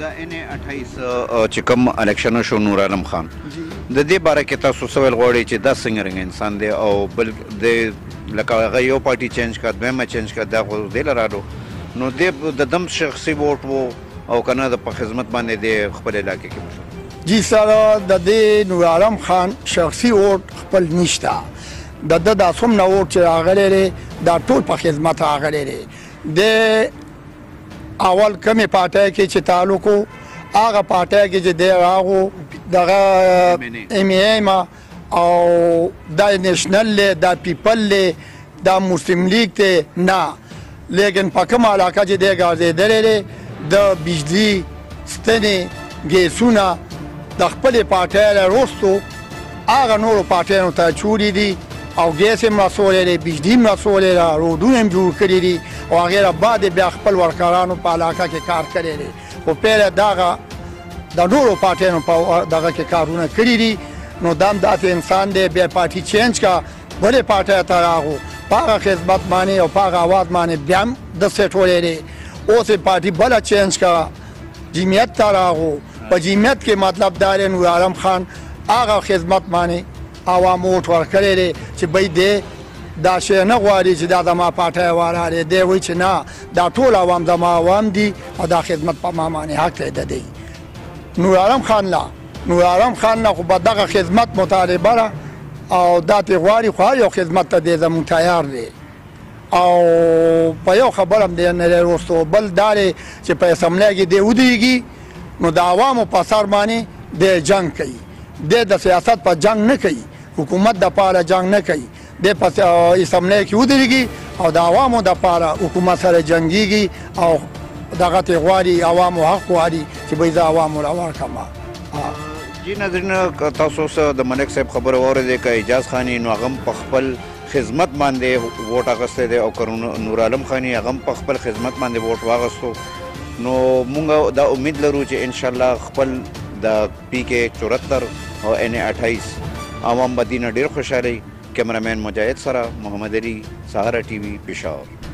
د NA28 چې کوم الیکشن شو نور عالم خان د دې باره کې تاسو څه ویل غواړئ چې دا څنګه رنګ انسان دی او بل د لکه هغه یو پارټي چینج کړه دویمه چینج کړه دا خو دی لرالو نو د دم شخصي ووټ و او که نه د په خدمت باندې د خپل علاقې کې مشو جی سره د دې نور عالم خان شخصي ووټ خپل نشته د ده دا څومره ووټ چې راغلی دی دا ټول په خدمت راغلی دی د اول کمې پارټۍ کې چې تعلق و هغه پارټۍ کې چې دی راغو دغه MAM او دا نیشنل دی دا پیپل دی دا مسلم لیگ دی نه لیکن په کومه علاقه چې دی ګرځېدلی دی د بجلي ستنې ګیسونه د خپلې پارټۍ نه وروستو هغه نورو پارټیانو ته چولی دي او ګیس هم رسولی دی بجلي هم رسولی ده رودونه هم جوړ کړي دي او هغې نه بعد بیا خپل ورکرانو په علاقه کې کار کړی دی خو پیله دغه د نورو پارټیانو په دغه کې کارونه کړي دي نو دا هم داسې انسان دی بیا پارټي چینج کا بلې پارټۍ ته راغو په هغه خدمت باندې او په هغه اواز باندې بیا هم د سیټولی دی اوس یې پارټي بله چینج کا جمعیت ته راغو په جمعیت کې مطلب دا دی نور عالم خان هغه خدمت باندې عوام ووټ ورکړی دی چې بی دی دا شی نه غواړي چې دا زما پارټۍ والا دی دی وایي چې نه دا ټول عوام زما عوام دي او دا خدمت په ما باندې حق دی د دی نور عالم خان نه خو به دغه خدمت مطالبه ده او دا ترې غواړي خو هر یو خدمت ته دی زمونږ تیار دی او په یو خبر هم دی نه دی وروستو بل دا دی چې په اسمبلی کې دی ودرېږي نو د عوامو په سر باندې دی جنګ کوي دی د سیاست په جنګ نه کوي حکومت دپاره جنګ نه کوي دی په اسمبلی کې ودرېږي او د عوامو دپاره حکومت سره جنګېږي او دغه ترې غواړي عوامو حق غواړي چې بی زه عوامو له ورکړم جی ناظرینو که تاسو اوس د ملک صاحب خبره واورېدې که اعجاز خان نو هغه هم په خپل خدمت باندې ووټ اخیستی دی او که نور عالم خان هغه هم په خپل خدمت باندې ووټ واخیستو نو موږ دا امید لرو چې انشاءالله خپل د PK 74 او NA28 عوام به دې نه ډېر خوشحالوي کیمرامین مجاهد سره محمد علي سهاره TV پېښور